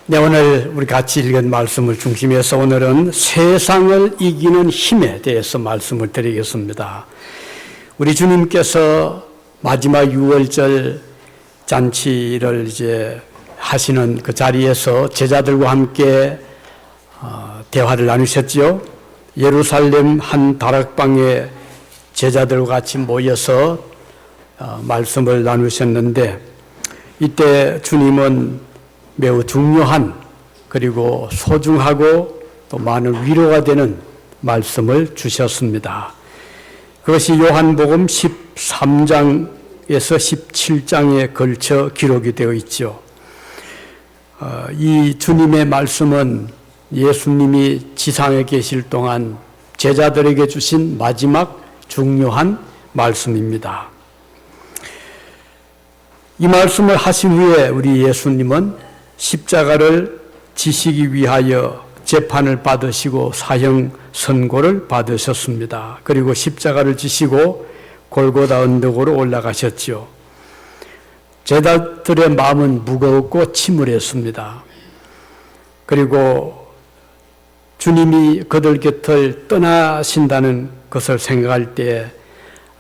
네, 오늘 우리 같이 읽은 말씀을 중심해서 오늘은 세상을 이기는 힘에 대해서 말씀을 드리겠습니다. 우리 주님께서 마지막 유월절 잔치를 이제 하시는 그 자리에서 제자들과 함께 대화를 나누셨지요. 예루살렘 한 다락방에 제자들과 같이 모여서 말씀을 나누셨는데, 이때 주님은 매우 중요한 그리고 소중하고 또 많은 위로가 되는 말씀을 주셨습니다. 그것이 요한복음 13장에서 17장에 걸쳐 기록이 되어 있죠. 이 주님의 말씀은 예수님이 지상에 계실 동안 제자들에게 주신 마지막 중요한 말씀입니다. 이 말씀을 하신 후에 우리 예수님은 십자가를 지시기 위하여 재판을 받으시고 사형 선고를 받으셨습니다. 그리고 십자가를 지시고 골고다 언덕으로 올라가셨지요. 제자들의 마음은 무거웠고 침울했습니다. 그리고 주님이 그들 곁을 떠나신다는 것을 생각할 때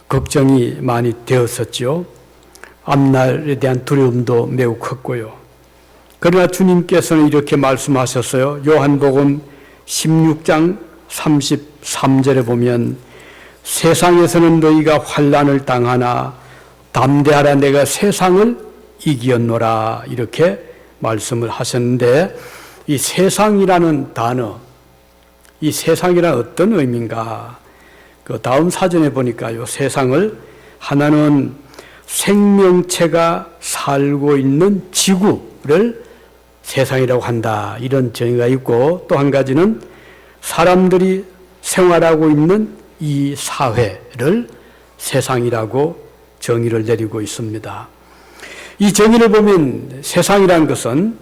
걱정이 많이 되었었죠. 앞날에 대한 두려움도 매우 컸고요. 그러나 주님께서는 이렇게 말씀하셨어요. 요한복음 16장 33절에 보면 세상에서는 너희가 환난을 당하나 담대하라, 내가 세상을 이기었노라, 이렇게 말씀을 하셨는데, 이 세상이라는 단어, 이 세상이란 어떤 의미인가? 그 다음 사전에 보니까요, 세상을 하나는 생명체가 살고 있는 지구를 세상이라고 한다, 이런 정의가 있고, 또 한 가지는 사람들이 생활하고 있는 이 사회를 세상이라고 정의를 내리고 있습니다. 이 정의를 보면 세상이라는 것은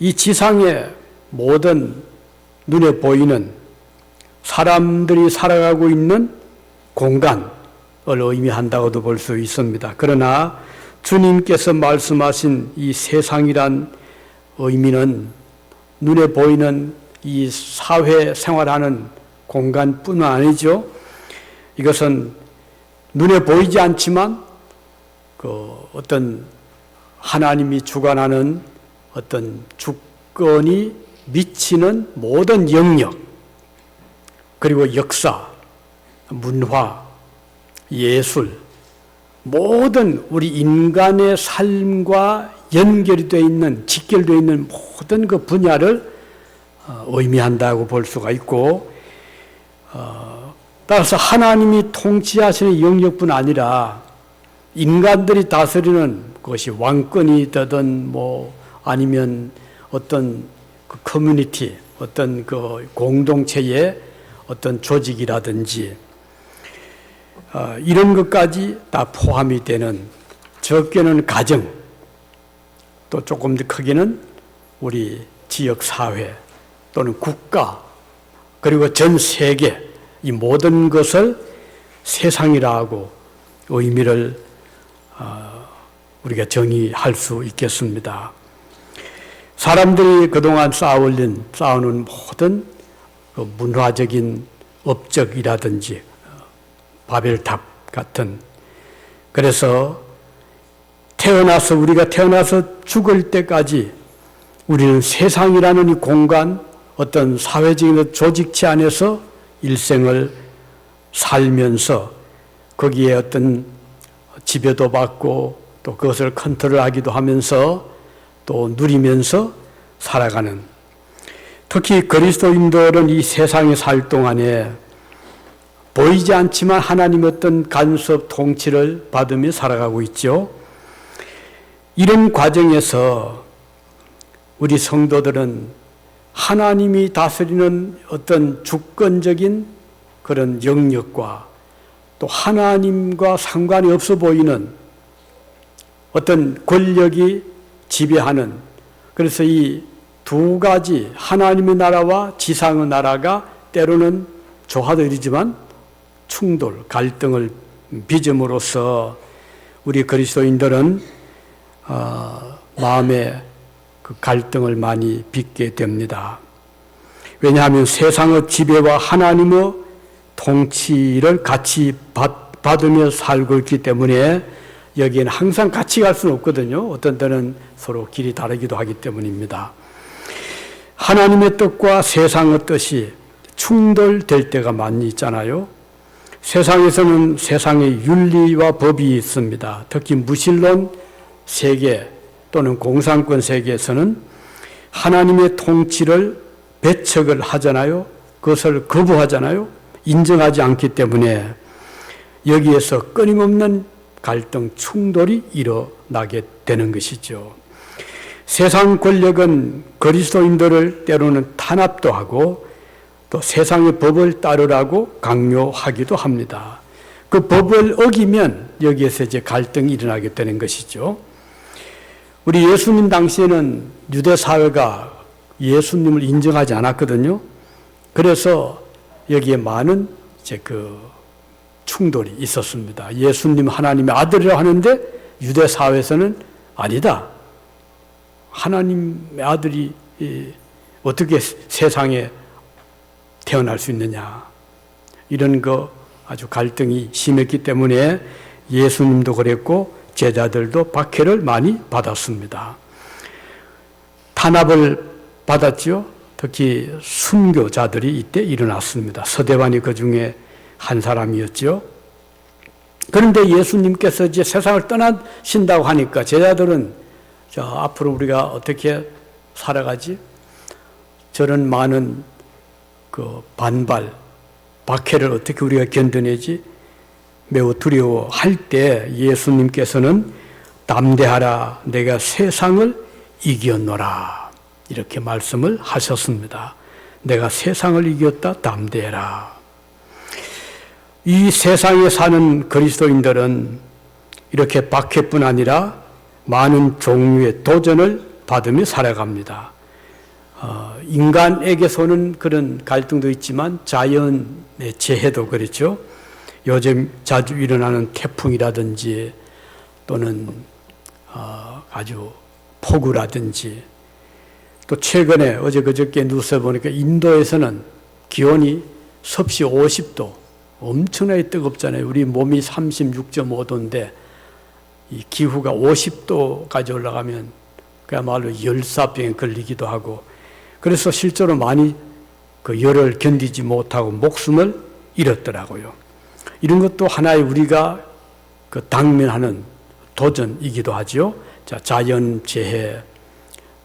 이 지상의 모든 눈에 보이는 사람들이 살아가고 있는 공간을 의미한다고도 볼 수 있습니다. 그러나 주님께서 말씀하신 이 세상이란 의미는 눈에 보이는 이 사회 생활하는 공간뿐만 아니죠. 이것은 눈에 보이지 않지만 그 어떤 하나님이 주관하는 어떤 주권이 미치는 모든 영역, 그리고 역사, 문화, 예술, 모든 우리 인간의 삶과 연결이 되어 있는, 직결되어 있는 모든 그 분야를 의미한다고 볼 수가 있고, 따라서 하나님이 통치하시는 영역뿐 아니라 인간들이 다스리는 것이 왕권이 되든 아니면 어떤 그 커뮤니티, 어떤 그 공동체의 어떤 조직이라든지 이런 것까지 다 포함이 되는, 적게는 가정, 또 조금 더 크게는 우리 지역사회 또는 국가, 그리고 전 세계, 이 모든 것을 세상이라고 의미를 우리가 정의할 수 있겠습니다. 사람들이 그동안 쌓아오는 모든 그 문화적인 업적이라든지 바벨탑 같은, 그래서 우리가 태어나서 죽을 때까지 우리는 세상이라는 이 공간, 어떤 사회적인 조직체 안에서 일생을 살면서 거기에 어떤 지배도 받고 또 그것을 컨트롤하기도 하면서 또 누리면서 살아가는, 특히 그리스도인들은 이 세상에 살 동안에 보이지 않지만 하나님의 어떤 간섭 통치를 받으며 살아가고 있죠. 이런 과정에서 우리 성도들은 하나님이 다스리는 어떤 주권적인 그런 영역과 또 하나님과 상관이 없어 보이는 어떤 권력이 지배하는, 그래서 이 두 가지, 하나님의 나라와 지상의 나라가 때로는 조화도 이르지만 충돌, 갈등을 빚음으로써 우리 그리스도인들은 마음에 그 갈등을 많이 빚게 됩니다. 왜냐하면 세상의 지배와 하나님의 통치를 같이 받으며 살고 있기 때문에 여기에는 항상 같이 갈 수는 없거든요. 어떤 때는 서로 길이 다르기도 하기 때문입니다. 하나님의 뜻과 세상의 뜻이 충돌될 때가 많이 있잖아요. 세상에서는 세상의 윤리와 법이 있습니다. 특히 무신론 세계 또는 공산권 세계에서는 하나님의 통치를 배척을 하잖아요. 그것을 거부하잖아요. 인정하지 않기 때문에 여기에서 끊임없는 갈등, 충돌이 일어나게 되는 것이죠. 세상 권력은 그리스도인들을 때로는 탄압도 하고 또 세상의 법을 따르라고 강요하기도 합니다. 그 법을 어기면 여기에서 이제 갈등이 일어나게 되는 것이죠. 우리 예수님 당시에는 유대 사회가 예수님을 인정하지 않았거든요. 그래서 여기에 많은 이제 그 충돌이 있었습니다. 예수님 하나님의 아들이라고 하는데 유대 사회에서는 아니다. 하나님의 아들이 어떻게 세상에 태어날 수 있느냐. 이런 거 아주 갈등이 심했기 때문에 예수님도 그랬고 제자들도 박해를 많이 받았습니다. 탄압을 받았지요. 특히 순교자들이 이때 일어났습니다. 서대반이 그 중에 한 사람이었죠. 그런데 예수님께서 이제 세상을 떠나신다고 하니까 제자들은 앞으로 우리가 어떻게 살아가지? 저런 많은 그 반발, 박해를 어떻게 우리가 견뎌내지? 매우 두려워할 때 예수님께서는 담대하라, 내가 세상을 이겼노라. 이렇게 말씀을 하셨습니다. 내가 세상을 이겼다, 담대해라. 이 세상에 사는 그리스도인들은 이렇게 박해뿐 아니라 많은 종류의 도전을 받으며 살아갑니다. 인간에게서는 그런 갈등도 있지만 자연의 재해도 그렇죠. 요즘 자주 일어나는 태풍이라든지 또는 아주 폭우라든지 또 최근에 어제 그저께 뉴스에 보니까 인도에서는 기온이 섭씨 50도 엄청나게 뜨겁잖아요. 우리 몸이 36.5도인데 이 기후가 50도까지 올라가면 그야말로 열사병에 걸리기도 하고 그래서 실제로 많이 그 열을 견디지 못하고 목숨을 잃었더라고요. 이런 것도 하나의 우리가 그 당면하는 도전이기도 하죠. 자, 자연재해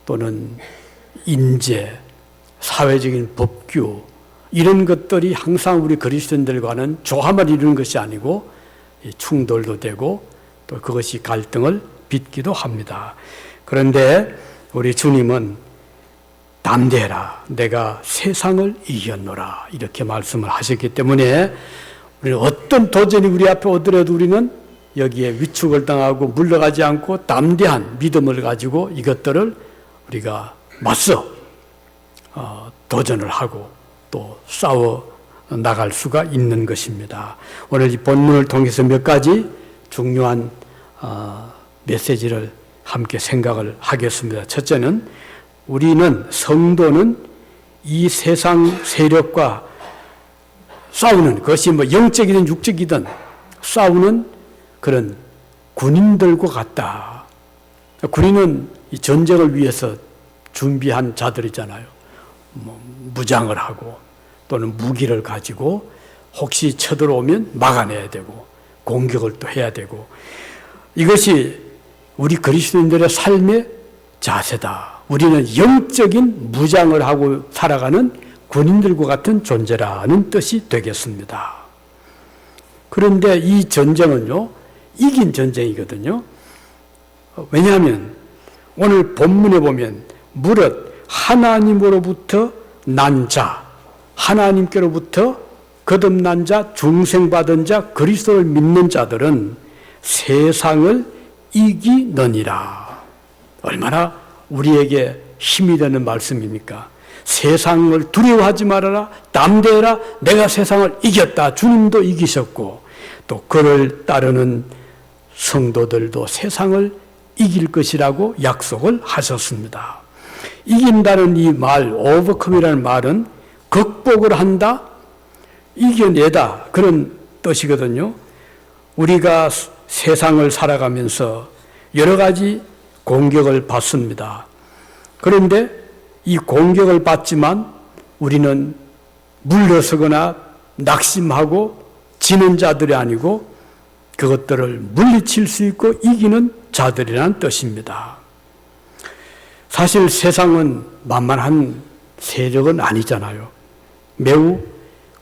또는 인재, 사회적인 법규 이런 것들이 항상 우리 그리스도인들과는 조화만 이루는 것이 아니고 충돌도 되고 또 그것이 갈등을 빚기도 합니다. 그런데 우리 주님은 담대해라, 내가 세상을 이겼노라 이렇게 말씀을 하셨기 때문에 우리는 어떤 도전이 우리 앞에 오더라도 우리는 여기에 위축을 당하고 물러가지 않고 담대한 믿음을 가지고 이것들을 우리가 맞서 도전을 하고 또 싸워 나갈 수가 있는 것입니다. 오늘 이 본문을 통해서 몇 가지 중요한 메시지를 함께 생각을 하겠습니다. 첫째는 우리는 성도는 이 세상 세력과 싸우는 그것이 뭐 영적이든 육적이든 싸우는 그런 군인들과 같다. 군인은 이 전쟁을 위해서 준비한 자들이잖아요. 무장을 하고 또는 무기를 가지고 혹시 쳐들어오면 막아내야 되고 공격을 또 해야 되고 이것이 우리 그리스도인들의 삶의 자세다. 우리는 영적인 무장을 하고 살아가는 군인들과 같은 존재라는 뜻이 되겠습니다. 그런데 이 전쟁은요, 이긴 전쟁이거든요. 왜냐하면 오늘 본문에 보면 무릇 하나님으로부터 난 자, 하나님께로부터 거듭난 자, 중생받은 자, 그리스도를 믿는 자들은 세상을 이기느니라. 얼마나 우리에게 힘이 되는 말씀입니까? 세상을 두려워하지 말아라, 담대해라, 내가 세상을 이겼다. 주님도 이기셨고 또 그를 따르는 성도들도 세상을 이길 것이라고 약속을 하셨습니다. 이긴다는 이 말, overcome이라는 말은 극복을 한다, 이겨내다, 그런 뜻이거든요. 우리가 세상을 살아가면서 여러 가지 공격을 받습니다. 그런데 이 공격을 받지만 우리는 물러서거나 낙심하고 지는 자들이 아니고 그것들을 물리칠 수 있고 이기는 자들이라는 뜻입니다. 사실 세상은 만만한 세력은 아니잖아요. 매우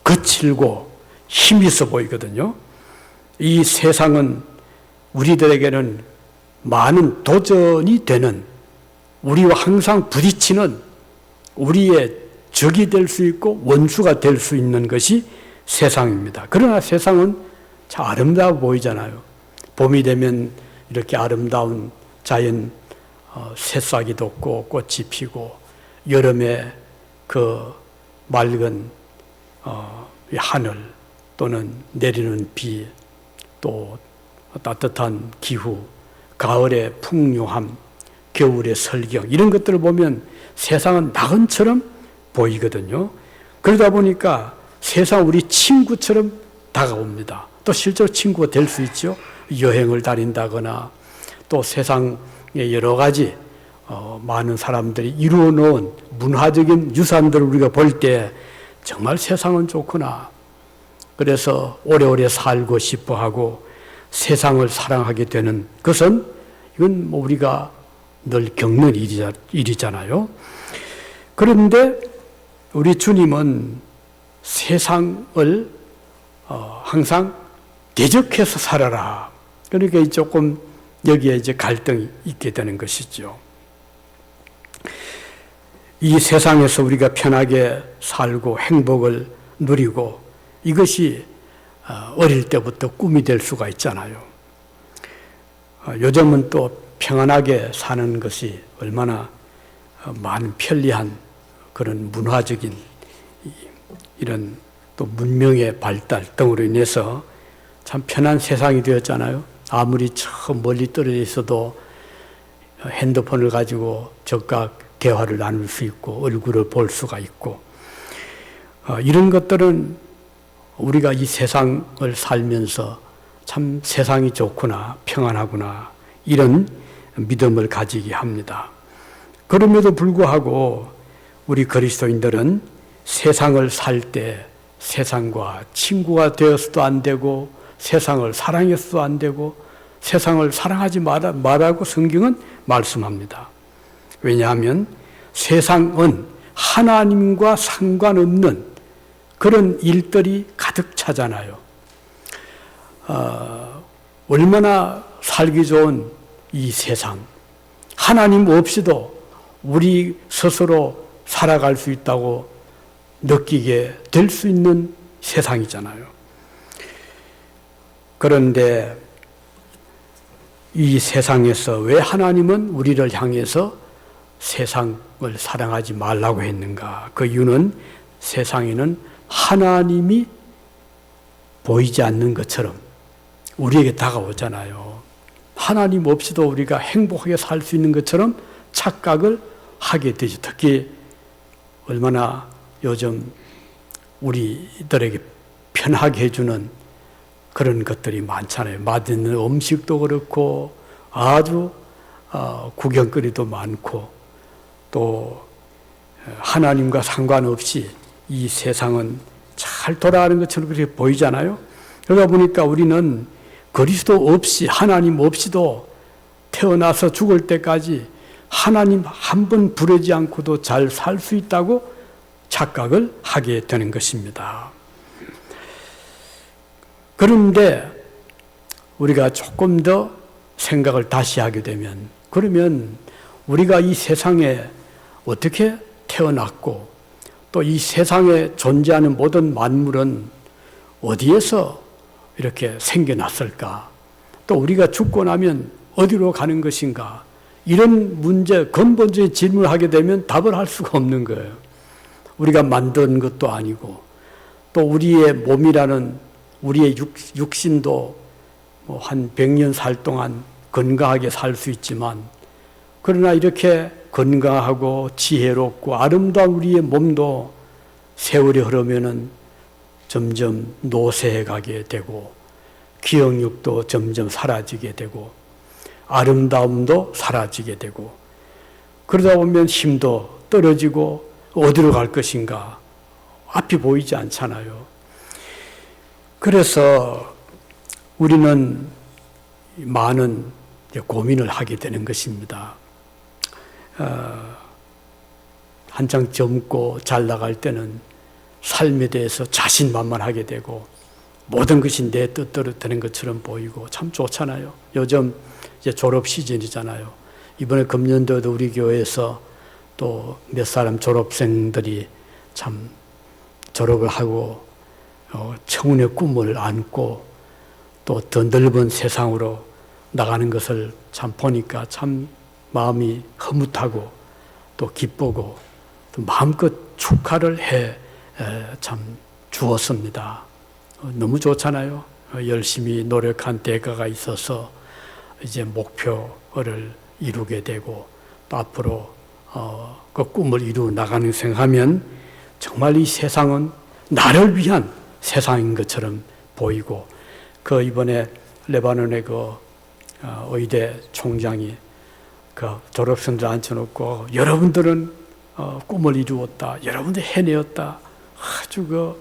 거칠고 힘있어 보이거든요. 이 세상은 우리들에게는 많은 도전이 되는, 우리와 항상 부딪히는 우리의 적이 될 수 있고 원수가 될 수 있는 것이 세상입니다. 그러나 세상은 참 아름다워 보이잖아요. 봄이 되면 이렇게 아름다운 자연 새싹이 돋고 꽃이 피고, 여름에 그 맑은 하늘 또는 내리는 비, 또 따뜻한 기후, 가을의 풍요함, 겨울의 설경, 이런 것들을 보면 세상은 낙원처럼 보이거든요. 그러다 보니까 세상 우리 친구처럼 다가옵니다. 또 실제로 친구가 될 수 있죠. 여행을 다닌다거나 또 세상의 여러 가지 많은 사람들이 이루어 놓은 문화적인 유산들을 우리가 볼 때 정말 세상은 좋구나. 그래서 오래오래 살고 싶어 하고 세상을 사랑하게 되는 것은, 이건 뭐 우리가 늘 겪는 일이잖아요. 그런데 우리 주님은 세상을 항상 대적해서 살아라. 그러니까 조금 여기에 이제 갈등이 있게 되는 것이죠. 이 세상에서 우리가 편하게 살고 행복을 누리고, 이것이 어릴 때부터 꿈이 될 수가 있잖아요. 요즘은 또 평안하게 사는 것이 얼마나 많은 편리한 그런 문화적인 이런 또 문명의 발달 등으로 인해서 참 편한 세상이 되었잖아요. 아무리 저 멀리 떨어져 있어도 핸드폰을 가지고 즉각 대화를 나눌 수 있고 얼굴을 볼 수가 있고, 이런 것들은 우리가 이 세상을 살면서 참 세상이 좋구나, 평안하구나, 이런 믿음을 가지게 합니다. 그럼에도 불구하고 우리 그리스도인들은 세상을 살 때 세상과 친구가 되어서도 안 되고, 세상을 사랑해서도 안 되고, 세상을 사랑하지 말라고 성경은 말씀합니다. 왜냐하면 세상은 하나님과 상관없는 그런 일들이 가득 차잖아요. 얼마나 살기 좋은 이 세상, 하나님 없이도 우리 스스로 살아갈 수 있다고 느끼게 될 수 있는 세상이잖아요. 그런데 이 세상에서 왜 하나님은 우리를 향해서 세상을 사랑하지 말라고 했는가? 그 이유는 세상에는 하나님이 보이지 않는 것처럼 우리에게 다가오잖아요. 하나님 없이도 우리가 행복하게 살 수 있는 것처럼 착각을 하게 되죠. 특히 얼마나 요즘 우리들에게 편하게 해주는 그런 것들이 많잖아요. 맛있는 음식도 그렇고 아주 구경거리도 많고, 또 하나님과 상관없이 이 세상은 잘 돌아가는 것처럼 그렇게 보이잖아요. 그러다 보니까 우리는 그리스도 없이, 하나님 없이도 태어나서 죽을 때까지 하나님 한 번 부르지 않고도 잘 살 수 있다고 착각을 하게 되는 것입니다. 그런데 우리가 조금 더 생각을 다시 하게 되면, 그러면 우리가 이 세상에 어떻게 태어났고, 또 이 세상에 존재하는 모든 만물은 어디에서 이렇게 생겨났을까? 또 우리가 죽고 나면 어디로 가는 것인가? 이런 문제, 근본적인 질문을 하게 되면 답을 할 수가 없는 거예요. 우리가 만든 것도 아니고, 또 우리의 몸이라는 우리의 육신도 뭐 한 100년 살 동안 건강하게 살 수 있지만, 그러나 이렇게 건강하고 지혜롭고 아름다운 우리의 몸도 세월이 흐르면은 점점 노쇠해 가게 되고 기억력도 점점 사라지게 되고 아름다움도 사라지게 되고 그러다 보면 힘도 떨어지고 어디로 갈 것인가 앞이 보이지 않잖아요. 그래서 우리는 많은 고민을 하게 되는 것입니다. 한창 젊고 잘 나갈 때는 삶에 대해서 자신만만하게 되고 모든 것이 내 뜻대로 되는 것처럼 보이고 참 좋잖아요. 요즘 이제 졸업 시즌이잖아요. 이번에 금년도에도 우리 교회에서 또 몇 사람 졸업생들이 참 졸업을 하고 청운의 꿈을 안고 또 더 넓은 세상으로 나가는 것을 참 보니까 참 마음이 흐뭇하고 또 기쁘고 또 마음껏 축하를 해 참 주었습니다. 너무 좋잖아요. 열심히 노력한 대가가 있어서 이제 목표를 이루게 되고 또 앞으로 그 꿈을 이루어 나가는 생각하면 정말 이 세상은 나를 위한 세상인 것처럼 보이고 그 이번에 레바논의 그 의대 총장이 그 졸업생들 앉혀놓고 여러분들은 꿈을 이루었다. 여러분들 해내었다. 아주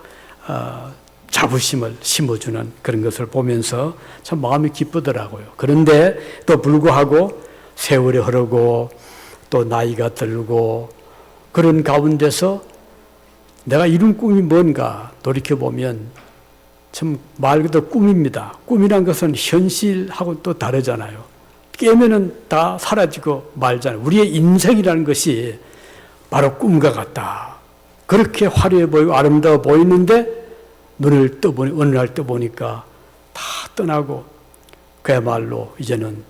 자부심을 심어주는 그런 것을 보면서 참 마음이 기쁘더라고요. 그런데 또 불구하고 세월이 흐르고 또 나이가 들고 그런 가운데서 내가 이룬 꿈이 뭔가 돌이켜보면 참 말 그대로 꿈입니다. 꿈이란 것은 현실하고 또 다르잖아요. 깨면은 다 사라지고 말잖아요. 우리의 인생이라는 것이 바로 꿈과 같다. 그렇게 화려해 보이고 아름다워 보이는데 눈을 떠보니 어느 날 떠보니까 다 떠나고 그야말로 이제는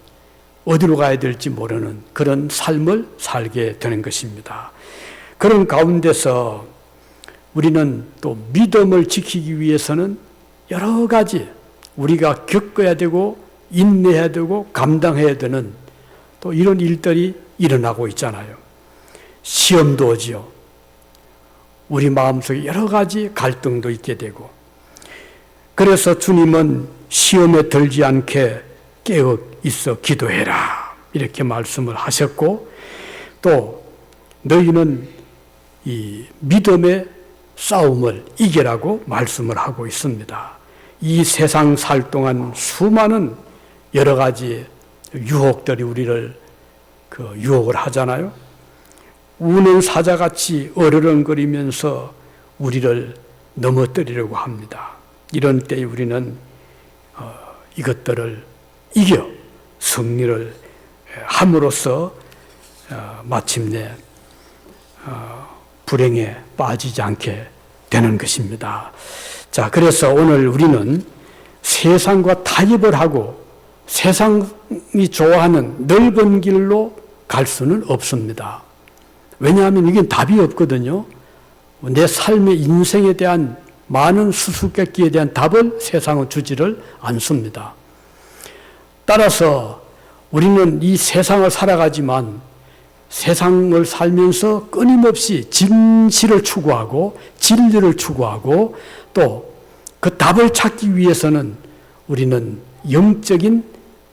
어디로 가야 될지 모르는 그런 삶을 살게 되는 것입니다. 그런 가운데서 우리는 또 믿음을 지키기 위해서는 여러 가지 우리가 겪어야 되고 인내해야 되고 감당해야 되는 또 이런 일들이 일어나고 있잖아요. 시험도 오지요. 우리 마음속에 여러 가지 갈등도 있게 되고 그래서 주님은 시험에 들지 않게 깨어 있어 기도해라 이렇게 말씀을 하셨고 또 너희는 이 믿음의 싸움을 이기라고 말씀을 하고 있습니다. 이 세상 살 동안 수많은 여러 가지 유혹들이 우리를 유혹을 하잖아요. 우는 사자같이 어르렁거리면서 우리를 넘어뜨리려고 합니다. 이런 때에 우리는 이것들을 이겨 승리를 함으로써 마침내 불행에 빠지지 않게 되는 것입니다. 자, 그래서 오늘 우리는 세상과 타협을 하고 세상이 좋아하는 넓은 길로 갈 수는 없습니다. 왜냐하면 이게 답이 없거든요. 내 삶의 인생에 대한 많은 수수께끼에 대한 답을 세상은 주지를 않습니다. 따라서 우리는 이 세상을 살아가지만 세상을 살면서 끊임없이 진실을 추구하고 진리를 추구하고 또 그 답을 찾기 위해서는 우리는 영적인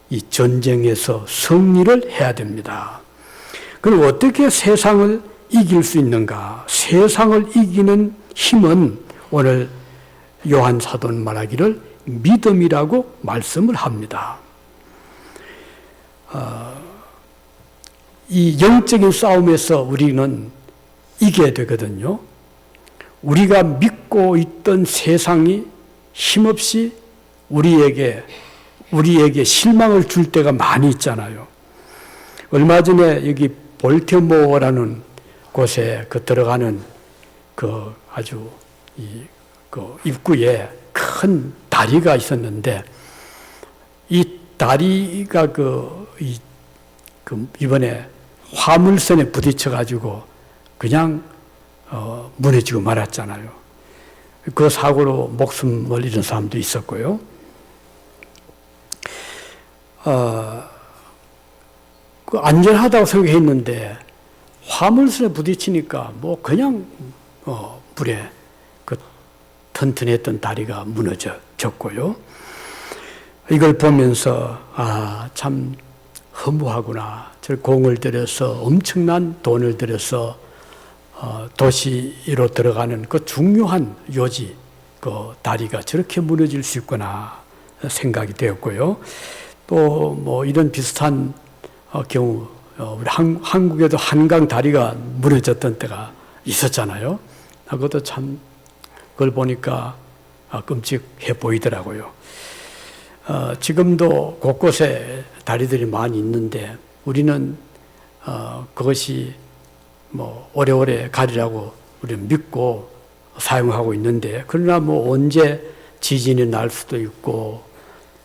이 전쟁에서 승리를 해야 됩니다. 그럼 어떻게 세상을 이길 수 있는가? 세상을 이기는 힘은 오늘 요한 사도는 말하기를 믿음이라고 말씀을 합니다. 이 영적인 싸움에서 우리는 이겨야 되거든요. 우리가 믿고 있던 세상이 힘없이 우리에게 실망을 줄 때가 많이 있잖아요. 얼마 전에 여기 볼티모어라는 곳에 들어가는 아주 입구에 큰 다리가 있었는데 이 다리가 이번에 화물선에 부딪혀가지고 그냥 무너지고 말았잖아요. 그 사고로 목숨을 잃은 사람도 있었고요. 그 안전하다고 생각했는데 화물선에 부딪히니까 뭐 그냥 물에 그 튼튼했던 다리가 무너졌고요. 이걸 보면서 참 허무하구나. 저 공을 들여서 엄청난 돈을 들여서 도시로 들어가는 그 중요한 요지 그 다리가 저렇게 무너질 수 있구나 생각이 되었고요. 또 뭐 이런 비슷한 경우 우리 한국에도 한강 다리가 무너졌던 때가 있었잖아요. 그것도 참 그걸 보니까 끔찍해 보이더라고요. 지금도 곳곳에 다리들이 많이 있는데 우리는 그것이 뭐 오래오래 가리라고 우리는 믿고 사용하고 있는데, 그러나 뭐 언제 지진이 날 수도 있고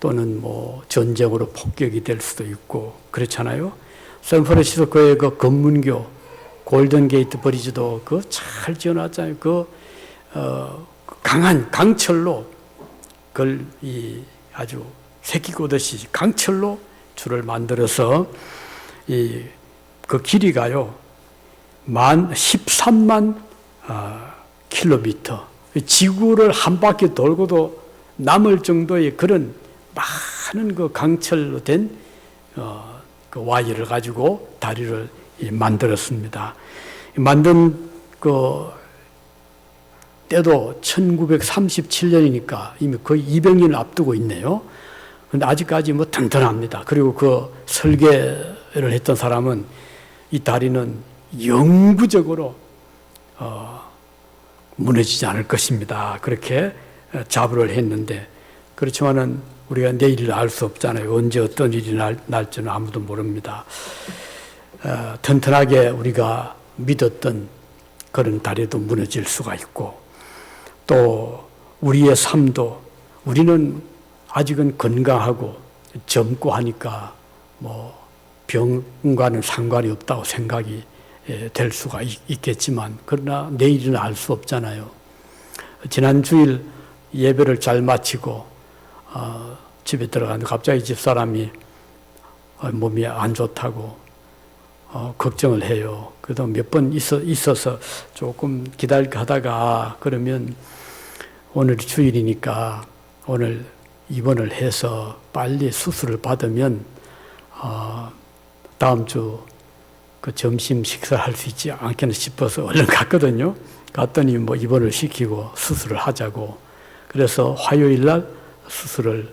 또는 뭐 전쟁으로 폭격이 될 수도 있고 그렇잖아요. 샌프란시스코의 그 검문교 골든 게이트 브리지도 그 잘 지어놨잖아요. 강한 강철로 그걸 아주 새끼 꼬듯이 강철로 줄을 만들어서 그 길이가요 13만 킬로미터, 지구를 한 바퀴 돌고도 남을 정도의 그런 많은 그 강철로 된 그 와이어를 가지고 다리를 만들었습니다. 만든 그 때도 1937년이니까 이미 거의 200년을 앞두고 있네요. 그런데 아직까지 뭐 튼튼합니다. 그리고 그 설계를 했던 사람은 이 다리는 영구적으로 무너지지 않을 것입니다. 그렇게 자부를 했는데, 그렇지만은 우리가 내일을 알 수 없잖아요. 언제 어떤 일이 날지는 아무도 모릅니다. 튼튼하게 우리가 믿었던 그런 다리도 무너질 수가 있고, 또 우리의 삶도 우리는 아직은 건강하고 젊고 하니까 뭐 병과는 상관이 없다고 생각이 될 수가 있겠지만, 그러나 내일은 알 수 없잖아요. 지난 주일 예배를 잘 마치고 집에 들어갔는데 갑자기 집사람이 몸이 안 좋다고 걱정을 해요. 그래도 몇 번 있어서 조금 기다릴까 하다가, 그러면 오늘이 주일이니까 오늘 입원을 해서 빨리 수술을 받으면 다음 주 그 점심 식사를 할 수 있지 않겠나 싶어서 얼른 갔거든요. 갔더니 뭐 입원을 시키고 수술을 하자고. 그래서 화요일 날 수술을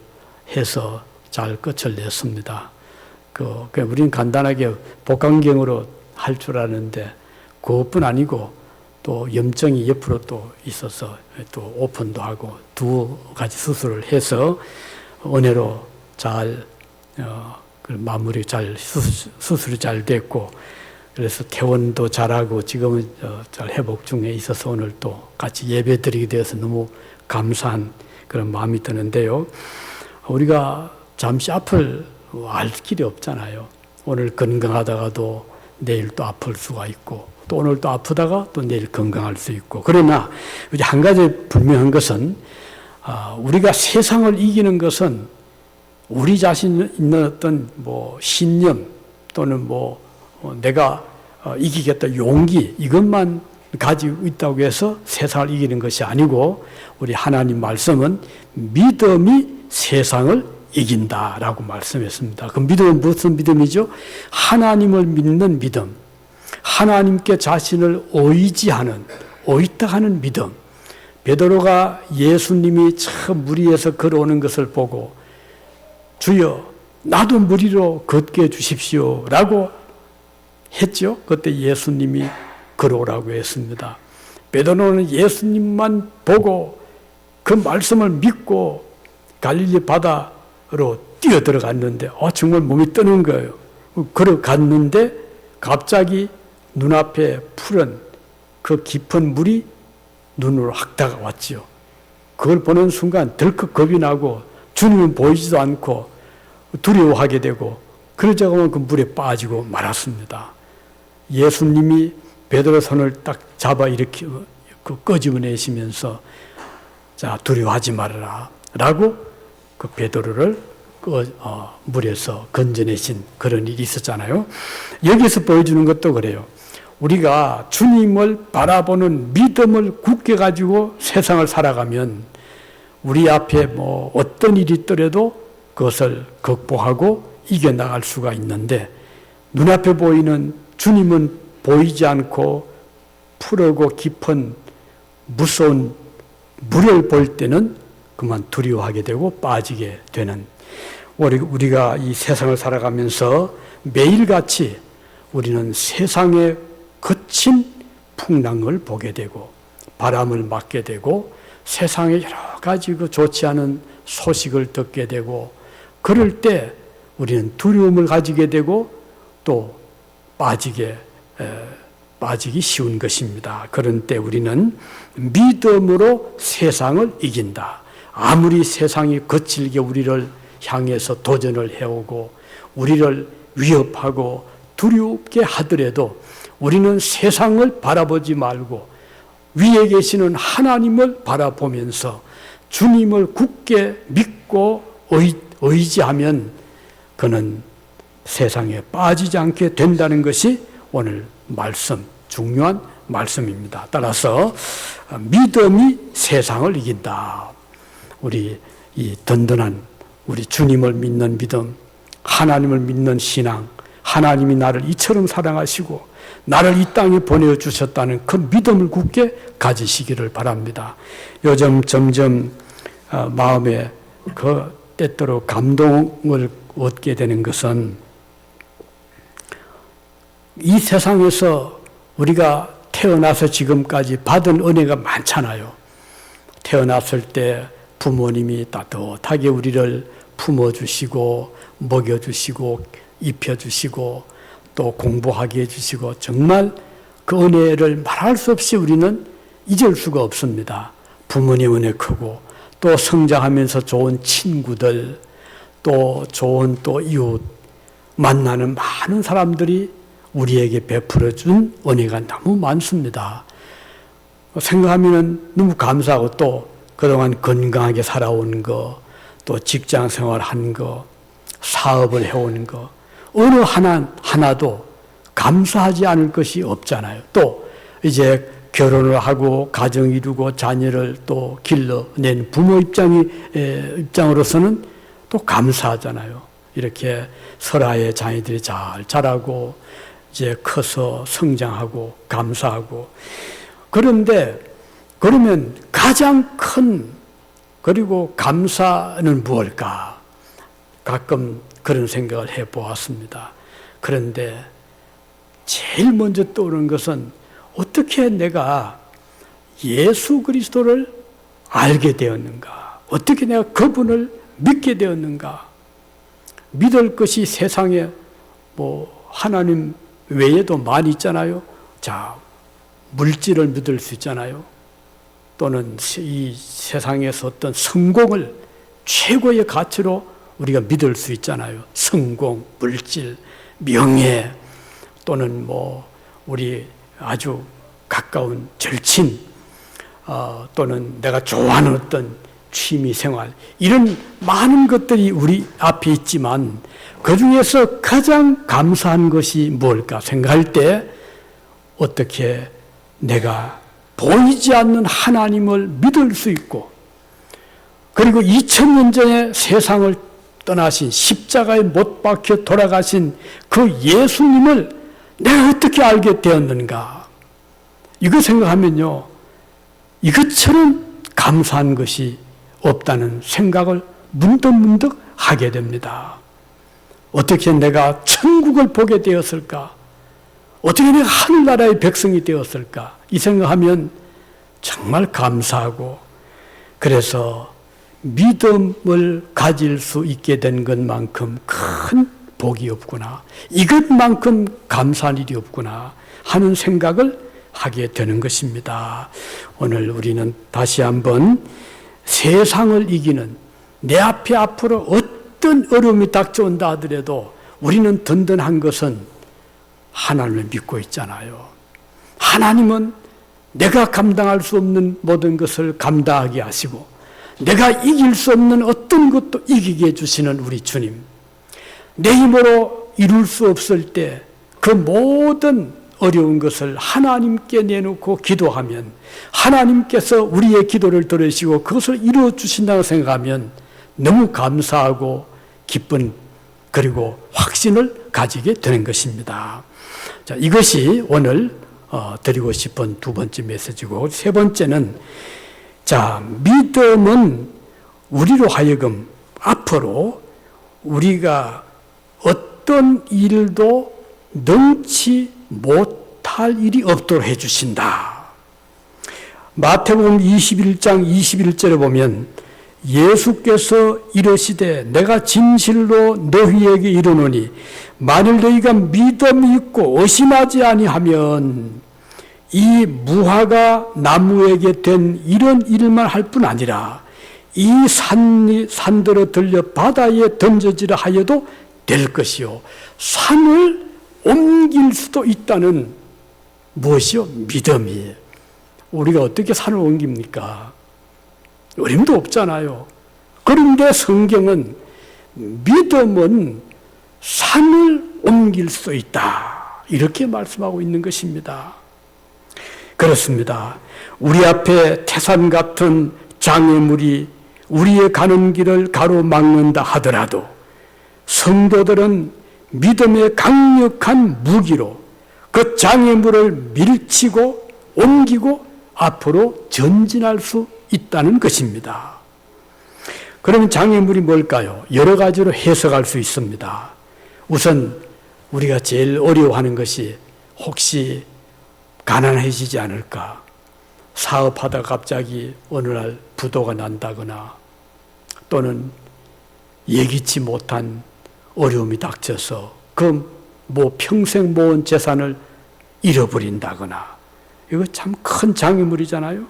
해서 잘 끝을 냈습니다. 우리는 간단하게 복강경으로 할 줄 아는데 그것뿐 아니고 또 염증이 옆으로 또 있어서 또 오픈도 하고 두 가지 수술을 해서 은혜로 잘 마무리 수술이 잘 됐고, 그래서 퇴원도 잘하고 지금은 잘 회복 중에 있어서 오늘 또 같이 예배 드리게 되어서 너무 감사한 그런 마음이 드는데요. 우리가 잠시 앞을 알 길이 없잖아요. 오늘 건강하다가도 내일 또 아플 수가 있고, 또 오늘 또 아프다가 또 내일 건강할 수 있고. 그러나 한 가지 분명한 것은 우리가 세상을 이기는 것은 우리 자신 있는 어떤 뭐 신념 또는 뭐 내가 이기겠다 용기, 이것만 가지고 있다고 해서 세상을 이기는 것이 아니고, 우리 하나님 말씀은 믿음이 세상을 이긴다라고 말씀했습니다. 그 믿음은 무슨 믿음이죠? 하나님을 믿는 믿음, 하나님께 자신을 의지하는, 의탁하는 믿음. 베드로가 예수님이 참 물 위에서 걸어오는 것을 보고 주여 나도 물 위로 걷게 해주십시오 라고 했죠. 그때 예수님이 걸어오라고 했습니다. 베드로는 예수님만 보고 그 말씀을 믿고 갈릴리 바다로 뛰어 들어갔는데 정말 몸이 뜨는 거예요. 걸어갔는데 갑자기 눈앞에 푸른 그 깊은 물이 눈으로 확 다가왔죠. 그걸 보는 순간 덜컥 겁이 나고 주님은 보이지도 않고 두려워하게 되고, 그러자고 하면 그 물에 빠지고 말았습니다. 예수님이 베드로 손을 딱 잡아 이렇게 끄집어내시면서 자, 두려워하지 말아라 라고 그 베드로를 물에서 건져내신 그런 일이 있었잖아요. 여기서 보여주는 것도 그래요. 우리가 주님을 바라보는 믿음을 굳게 가지고 세상을 살아가면 우리 앞에 뭐 어떤 일이 있더라도 그것을 극복하고 이겨나갈 수가 있는데, 눈앞에 보이는 주님은 보이지 않고 푸르고 깊은 무서운 물을 볼 때는 그만 두려워하게 되고 빠지게 되는, 우리가 이 세상을 살아가면서 매일같이 우리는 세상의 거친 풍랑을 보게 되고 바람을 맞게 되고 세상에 여러 가지 그 좋지 않은 소식을 듣게 되고, 그럴 때 우리는 두려움을 가지게 되고 또 빠지기 쉬운 것입니다. 그런 때 우리는 믿음으로 세상을 이긴다. 아무리 세상이 거칠게 우리를 향해서 도전을 해오고 우리를 위협하고 두렵게 하더라도 우리는 세상을 바라보지 말고 위에 계시는 하나님을 바라보면서 주님을 굳게 믿고 의지하면 그는 세상에 빠지지 않게 된다는 것이 오늘 말씀, 중요한 말씀입니다. 따라서 믿음이 세상을 이긴다. 우리 이 든든한 우리 주님을 믿는 믿음, 하나님을 믿는 신앙, 하나님이 나를 이처럼 사랑하시고 나를 이 땅에 보내주셨다는 그 믿음을 굳게 가지시기를 바랍니다. 요즘 점점 마음에 그 때때로 감동을 얻게 되는 것은 이 세상에서 우리가 태어나서 지금까지 받은 은혜가 많잖아요. 태어났을 때 부모님이 따뜻하게 우리를 품어주시고 먹여주시고 입혀주시고 또 공부하게 해주시고 정말 그 은혜를 말할 수 없이 우리는 잊을 수가 없습니다. 부모님 은혜 크고 또 성장하면서 좋은 친구들 또 좋은 또 이웃 만나는 많은 사람들이 우리에게 베풀어준 은혜가 너무 많습니다. 생각하면 너무 감사하고 또 그동안 건강하게 살아온 거, 또 직장 생활한 거, 사업을 해온 거, 어느 하나도 감사하지 않을 것이 없잖아요. 또 이제 결혼을 하고 가정 이루고 자녀를 또 길러낸 부모 입장으로서는 또 감사하잖아요. 이렇게 설아의 자녀들이 잘 자라고 이제 커서 성장하고 감사하고. 그런데 그러면 가장 큰 그리고 감사는 무엇일까? 가끔 그런 생각을 해보았습니다. 그런데 제일 먼저 떠오르는 것은 어떻게 내가 예수 그리스도를 알게 되었는가? 어떻게 내가 그분을 믿게 되었는가? 믿을 것이 세상에 뭐 하나님 외에도 많이 있잖아요. 자, 물질을 믿을 수 있잖아요. 또는 이 세상에서 어떤 성공을 최고의 가치로 우리가 믿을 수 있잖아요. 성공, 물질, 명예, 또는 뭐 우리 아주 가까운 절친, 또는 내가 좋아하는 어떤 취미 생활, 이런 많은 것들이 우리 앞에 있지만 그 중에서 가장 감사한 것이 뭘까 생각할 때 어떻게 내가 보이지 않는 하나님을 믿을 수 있고, 그리고 2000년 전에 세상을 떠나신 십자가에 못 박혀 돌아가신 그 예수님을 내가 어떻게 알게 되었는가? 이거 생각하면요, 이것처럼 감사한 것이 없다는 생각을 문득문득 하게 됩니다. 어떻게 내가 천국을 보게 되었을까? 어떻게 내가 하늘나라의 백성이 되었을까? 이 생각하면 정말 감사하고, 그래서 믿음을 가질 수 있게 된 것만큼 큰 복이 없구나, 이것만큼 감사한 일이 없구나 하는 생각을 하게 되는 것입니다. 오늘 우리는 다시 한번 세상을 이기는, 내 앞에 앞으로 어떤 어려움이 닥쳐온다 하더라도 우리는 든든한 것은 하나님을 믿고 있잖아요. 하나님은 내가 감당할 수 없는 모든 것을 감당하게 하시고 내가 이길 수 없는 어떤 것도 이기게 해주시는 우리 주님, 내 힘으로 이룰 수 없을 때 그 모든 어려운 것을 하나님께 내놓고 기도하면 하나님께서 우리의 기도를 들으시고 그것을 이루어 주신다고 생각하면 너무 감사하고 기쁜, 그리고 확신을 가지게 되는 것입니다. 자, 이것이 오늘 드리고 싶은 두 번째 메시지고, 세 번째는, 자, 믿음은 우리로 하여금 앞으로 우리가 어떤 일도 능치 못할 일이 없도록 해주신다. 마태복음 21장 21절에 보면 예수께서 이르시되 내가 진실로 너희에게 이르노니 만일 너희가 믿음이 있고 의심하지 아니하면 이 무화과 나무에게 된 이런 일만 할 뿐 아니라 이 산들어 들려 바다에 던져지라 하여도 될 것이요, 산을 옮길 수도 있다는 무엇이요? 믿음이에요. 우리가 어떻게 산을 옮깁니까? 어림도 없잖아요. 그런데 성경은 믿음은 산을 옮길 수 있다, 이렇게 말씀하고 있는 것입니다. 그렇습니다. 우리 앞에 태산 같은 장애물이 우리의 가는 길을 가로막는다 하더라도 성도들은 믿음의 강력한 무기로 그 장애물을 밀치고 옮기고 앞으로 전진할 수 있다는 것입니다. 그러면 장애물이 뭘까요? 여러 가지로 해석할 수 있습니다. 우선 우리가 제일 어려워하는 것이 혹시 가난해지지 않을까? 사업하다가 갑자기 어느 날 부도가 난다거나 또는 예기치 못한 어려움이 닥쳐서 평생 모은 재산을 잃어버린다거나, 이거 참 큰 장애물이잖아요.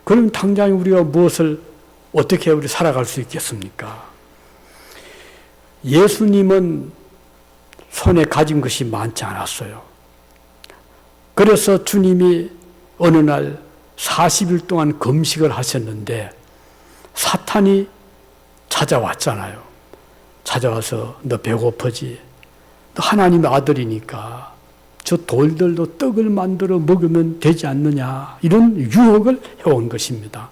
그럼 당장 우리가 무엇을 어떻게 우리 살아갈 수 있겠습니까? 예수님은 손에 가진 것이 많지 않았어요. 그래서 주님이 어느 날 40일 동안 금식을 하셨는데 사탄이 찾아왔잖아요. 찾아와서 너 배고프지? 너 하나님의 아들이니까 저 돌들도 떡을 만들어 먹으면 되지 않느냐, 이런 유혹을 해온 것입니다.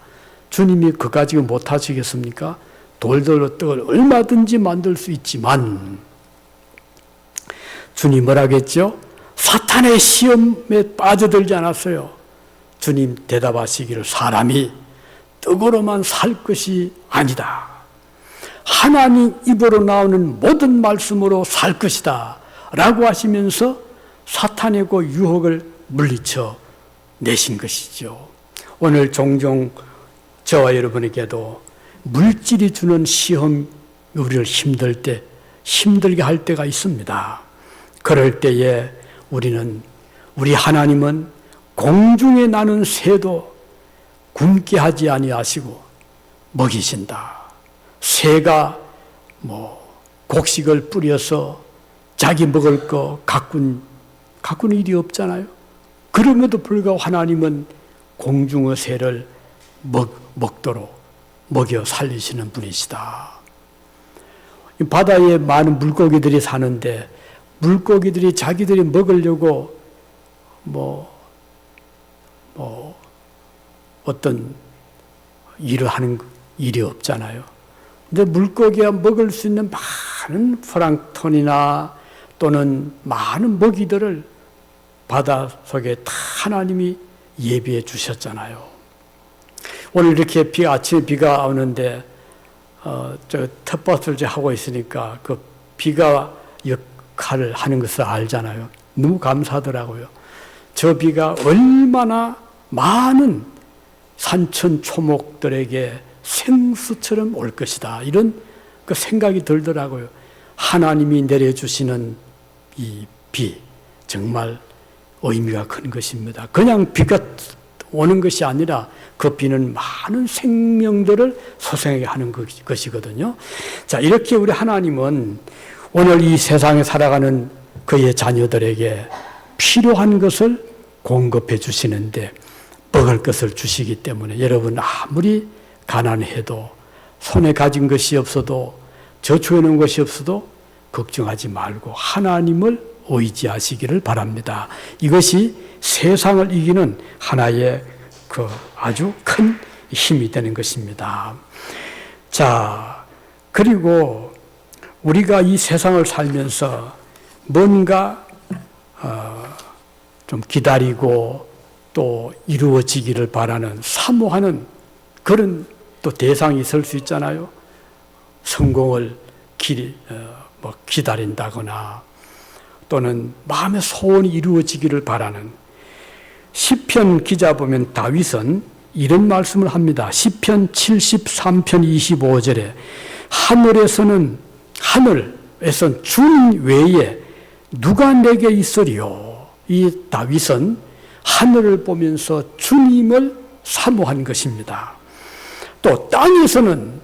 주님이 그 가지고 못하시겠습니까? 돌들로 떡을 얼마든지 만들 수 있지만 주님 뭐라겠죠? 사탄의 시험에 빠져들지 않았어요. 주님 대답하시기를 사람이 떡으로만 살 것이 아니다. 하나님 입으로 나오는 모든 말씀으로 살 것이다 라고 하시면서 사탄의 그 유혹을 물리쳐 내신 것이죠. 오늘 종종 저와 여러분에게도 물질이 주는 시험, 우리를 힘들게 할 때가 있습니다. 그럴 때에 우리 하나님은 공중에 나는 새도 굶게 하지 아니하시고 먹이신다. 새가 곡식을 뿌려서 자기 먹을 거 가꾼 일이 없잖아요. 그럼에도 불구하고 하나님은 공중의 새를 먹도록 먹여 살리시는 분이시다. 바다에 많은 물고기들이 사는데 물고기들이 자기들이 먹으려고 어떤 일을 하는 일이 없잖아요. 근데 물고기가 먹을 수 있는 많은 플랑크톤이나 또는 많은 먹이들을 바다 속에 다 하나님이 예비해 주셨잖아요. 오늘 이렇게 아침에 비가 오는데 저 텃밭을 하고 있으니까 그 비가 역할을 하는 것을 알잖아요. 너무 감사하더라고요. 저 비가 얼마나 많은 산천 초목들에게 생수처럼 올 것이다, 이런 그 생각이 들더라고요. 하나님이 내려주시는 이 비 정말 의미가 큰 것입니다. 그냥 비가 오는 것이 아니라 그 비는 많은 생명들을 소생하게 하는 것이거든요. 자, 이렇게 우리 하나님은 오늘 이 세상에 살아가는 그의 자녀들에게 필요한 것을 공급해 주시는데 먹을 것을 주시기 때문에 여러분 아무리 가난해도 손에 가진 것이 없어도 저축해 놓은 것이 없어도 걱정하지 말고 하나님을 의지하시기를 바랍니다. 이것이 세상을 이기는 하나의 그 아주 큰 힘이 되는 것입니다. 자, 그리고 우리가 이 세상을 살면서 뭔가 좀 기다리고 또 이루어지기를 바라는 사모하는 그런 또 대상이 있을 수 있잖아요. 성공을 기다린다거나 또는 마음의 소원이 이루어지기를 바라는. 시편 기자 보면 다윗은 이런 말씀을 합니다. 시편 73편 25절에 하늘에선 주님 외에 누가 내게 있으리요. 이 다윗은 하늘을 보면서 주님을 사모한 것입니다. 또 땅에서는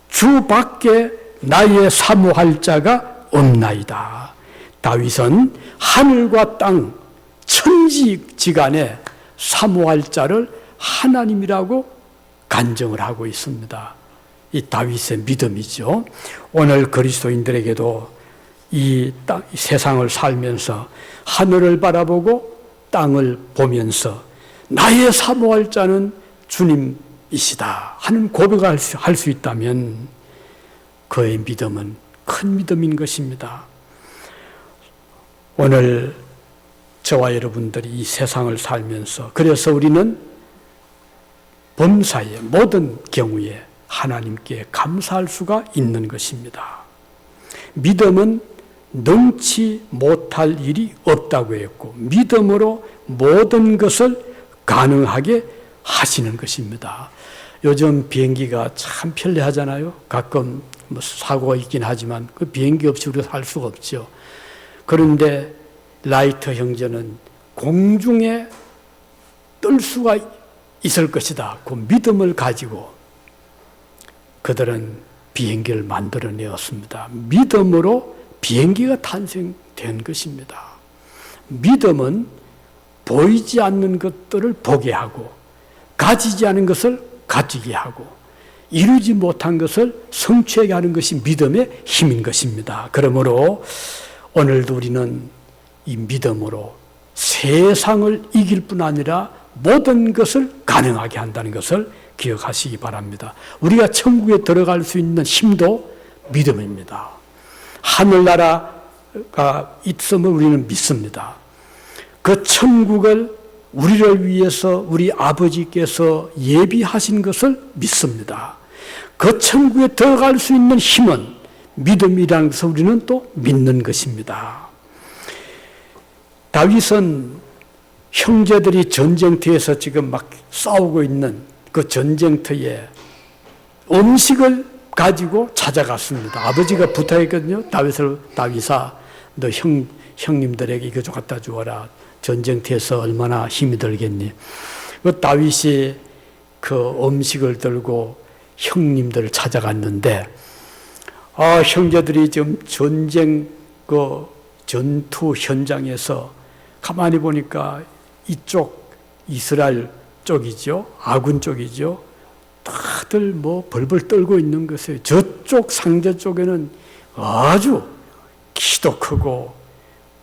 주밖에 나의 사모할 자가 없나이다. 다윗은 하늘과 땅 천지지간에 사모할 자를 하나님이라고 간증을 하고 있습니다. 이 다윗의 믿음이죠. 오늘 그리스도인들에게도 이 세상을 살면서 하늘을 바라보고 땅을 보면서 나의 사모할 자는 주님이시다 하는 고백을 할 수 있다면 그의 믿음은 큰 믿음인 것입니다. 오늘 저와 여러분들이 이 세상을 살면서 그래서 우리는 범사의 모든 경우에 하나님께 감사할 수가 있는 것입니다. 믿음은 능치 못할 일이 없다고 했고 믿음으로 모든 것을 가능하게 하시는 것입니다. 요즘 비행기가 참 편리하잖아요. 가끔 사고가 있긴 하지만 그 비행기 없이 우리가 살 수가 없죠. 그런데 라이트 형제는 공중에 뜰 수가 있을 것이다. 그 믿음을 가지고 그들은 비행기를 만들어내었습니다. 믿음으로 비행기가 탄생된 것입니다. 믿음은 보이지 않는 것들을 보게 하고 가지지 않은 것을 가지게 하고 이루지 못한 것을 성취하게 하는 것이 믿음의 힘인 것입니다. 그러므로 오늘도 우리는 이 믿음으로 세상을 이길 뿐 아니라 모든 것을 가능하게 한다는 것을 기억하시기 바랍니다. 우리가 천국에 들어갈 수 있는 힘도 믿음입니다. 하늘나라가 있음을 우리는 믿습니다. 그 천국을 우리를 위해서 우리 아버지께서 예비하신 것을 믿습니다. 그 천국에 들어갈 수 있는 힘은 믿음이라는 것을 우리는 또 믿는 것입니다. 다윗은 형제들이 전쟁터에서 지금 막 싸우고 있는 그 전쟁터에 음식을 가지고 찾아갔습니다. 아버지가 부탁했거든요. 다윗아, 너 형님들에게 이거 좀 갖다 주어라. 전쟁터에서 얼마나 힘이 들겠니? 그 다윗이 그 음식을 들고 형님들을 찾아갔는데, 형제들이 지금 전투 현장에서 가만히 보니까 이쪽 이스라엘 쪽이죠. 아군 쪽이죠. 다들 벌벌 떨고 있는 것이에요. 저쪽 상대 쪽에는 아주 키도 크고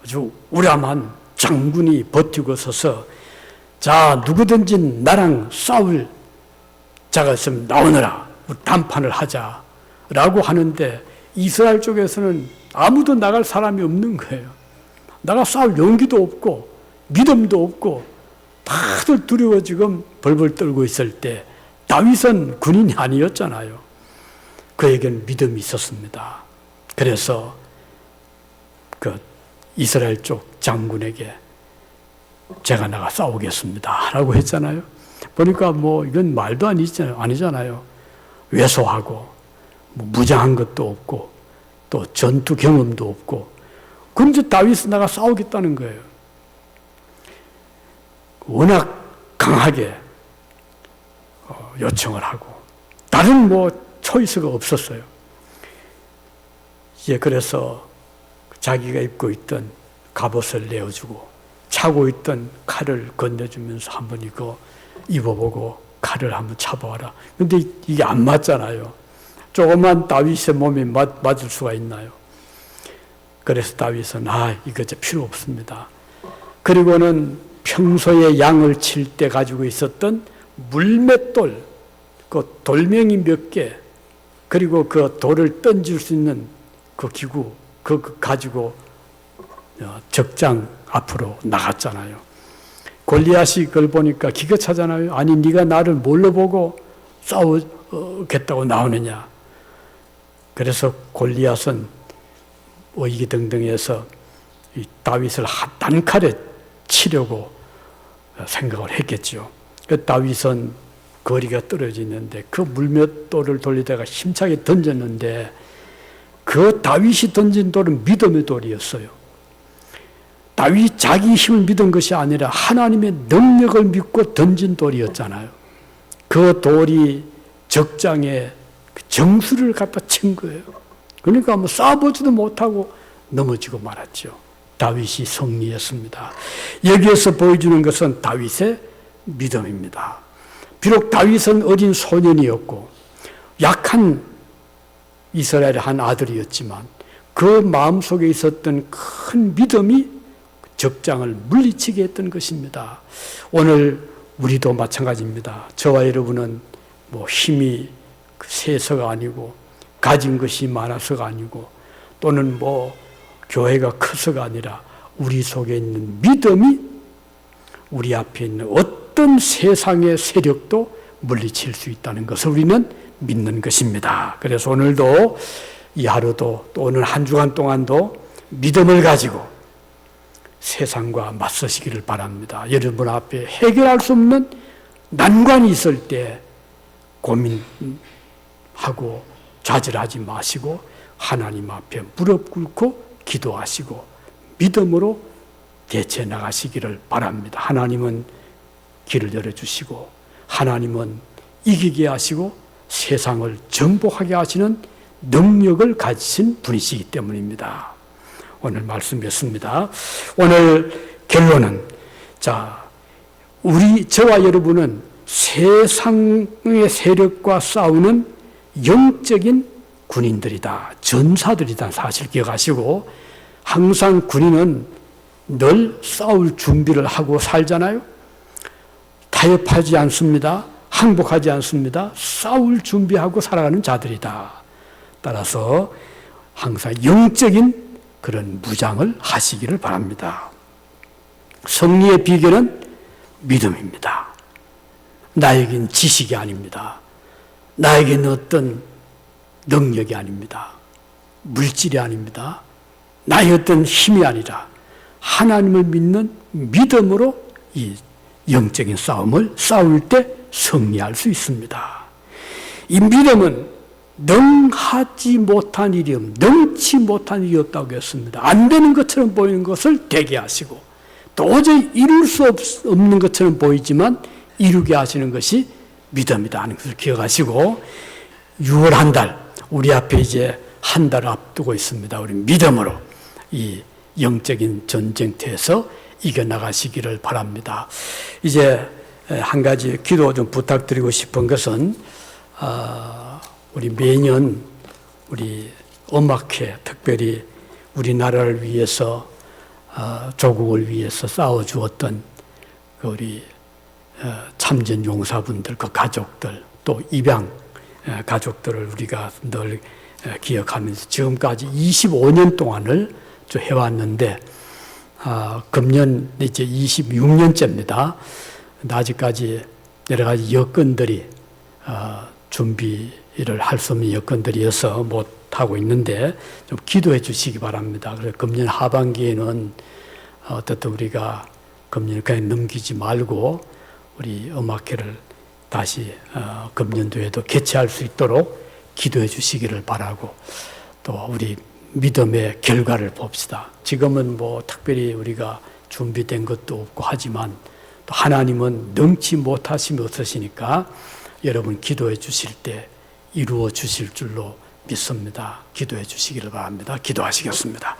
아주 우람한 장군이 버티고 서서 자, 누구든지 나랑 싸울 자가 있으면 나오너라. 우리 단판을 하자. 라고 하는데 이스라엘 쪽에서는 아무도 나갈 사람이 없는 거예요. 나가 싸울 용기도 없고 믿음도 없고 다들 두려워 지금 벌벌 떨고 있을 때 다윗은 군인이 아니었잖아요. 그에게는 믿음이 있었습니다. 그래서 그 이스라엘 쪽 장군에게 제가 나가 싸우겠습니다 라고 했잖아요. 보니까 이건 말도 아니잖아요. 왜소하고 무장한 것도 없고 또 전투 경험도 없고 그런데 다윗은 나가 싸우겠다는 거예요. 워낙 강하게 요청을 하고 다른 초이스가 없었어요. 그래서 자기가 입고 있던 갑옷을 내어주고 차고 있던 칼을 건네주면서 한번 이거 입어보고 칼을 한번 잡아와라. 근데 이게 안 맞잖아요. 조그만 다윗의 몸에 맞을 수가 있나요? 그래서 다윗은 이거 이제 필요 없습니다. 그리고는 평소에 양을 칠 때 가지고 있었던 물맷돌, 그 돌멩이 몇 개, 그리고 그 돌을 던질 수 있는 그 기구, 그거 가지고 적장 앞으로 나갔잖아요. 골리앗이 그걸 보니까 기가 차잖아요. 아니 네가 나를 뭘로 보고 싸우겠다고 나오느냐. 그래서 골리앗은 의기등등해서 이 다윗을 단칼에 치려고 생각을 했겠죠. 그 다윗은 거리가 떨어져 있는데 그 물맷돌을 돌리다가 힘차게 던졌는데 그 다윗이 던진 돌은 믿음의 돌이었어요. 다윗이 자기 힘을 믿은 것이 아니라 하나님의 능력을 믿고 던진 돌이었잖아요. 그 돌이 적장에 정수를 갖다 친 거예요. 그러니까 쏴보지도 못하고 넘어지고 말았죠. 다윗이 승리했습니다. 여기에서 보여주는 것은 다윗의 믿음입니다. 비록 다윗은 어린 소년이었고 약한 이스라엘의 한 아들이었지만 그 마음속에 있었던 큰 믿음이 적장을 물리치게 했던 것입니다. 오늘 우리도 마찬가지입니다. 저와 여러분은 힘이 세서가 아니고 가진 것이 많아서가 아니고 또는 교회가 커서가 아니라 우리 속에 있는 믿음이 우리 앞에 있는 어떤 세상의 세력도 물리칠 수 있다는 것을 우리는 믿는 것입니다. 그래서 오늘도 이 하루도 또 오늘 한 주간 동안도 믿음을 가지고 세상과 맞서시기를 바랍니다. 여러분 앞에 해결할 수 없는 난관이 있을 때 고민하고 좌절하지 마시고 하나님 앞에 무릎 꿇고 기도하시고 믿음으로 대체 나가시기를 바랍니다. 하나님은 길을 열어주시고 하나님은 이기게 하시고 세상을 정복하게 하시는 능력을 가지신 분이시기 때문입니다. 오늘 말씀이었습니다. 오늘 결론은 저와 여러분은 세상의 세력과 싸우는 영적인 군인들이다. 전사들이다. 사실 기억하시고 항상 군인은 늘 싸울 준비를 하고 살잖아요. 타협하지 않습니다. 항복하지 않습니다. 싸울 준비하고 살아가는 자들이다. 따라서 항상 영적인 그런 무장을 하시기를 바랍니다. 승리의 비결은 믿음입니다. 나에겐 지식이 아닙니다. 나에게는 어떤 능력이 아닙니다. 물질이 아닙니다. 나의 어떤 힘이 아니라 하나님을 믿는 믿음으로 이 영적인 싸움을 싸울 때 승리할 수 있습니다. 이 믿음은 능하지 못한 일이 능치 못한 일이 없다고 했습니다. 안 되는 것처럼 보이는 것을 되게 하시고 도저히 이룰 수 없는 것처럼 보이지만 이루게 하시는 것이 믿음이다 하는 것을 기억하시고 6월 한 달 우리 앞에 이제 한 달 앞두고 있습니다. 우리 믿음으로 이 영적인 전쟁터에서 이겨나가시기를 바랍니다. 이제 한 가지 기도 좀 부탁드리고 싶은 것은 우리 매년 우리 음악회 특별히 우리나라를 위해서 조국을 위해서 싸워주었던 그 우리 참전 용사분들 그 가족들 또 입양 가족들을 우리가 늘 기억하면서 지금까지 25년 동안을 해왔는데 금년 이제 26년째입니다. 아직까지 여러 가지 여건들이 준비를 할 수 없는 여건들이어서 못하고 있는데 좀 기도해 주시기 바랍니다. 그래서 금년 하반기에는 어떻든 우리가 금년을 그냥 넘기지 말고 우리 음악회를 다시 금년도에도 개최할 수 있도록 기도해 주시기를 바라고 또 우리 믿음의 결과를 봅시다. 지금은 특별히 우리가 준비된 것도 없고 하지만 또 하나님은 능치 못하심이 없으시니까 여러분 기도해 주실 때 이루어 주실 줄로 믿습니다. 기도해 주시기를 바랍니다. 기도하시겠습니다.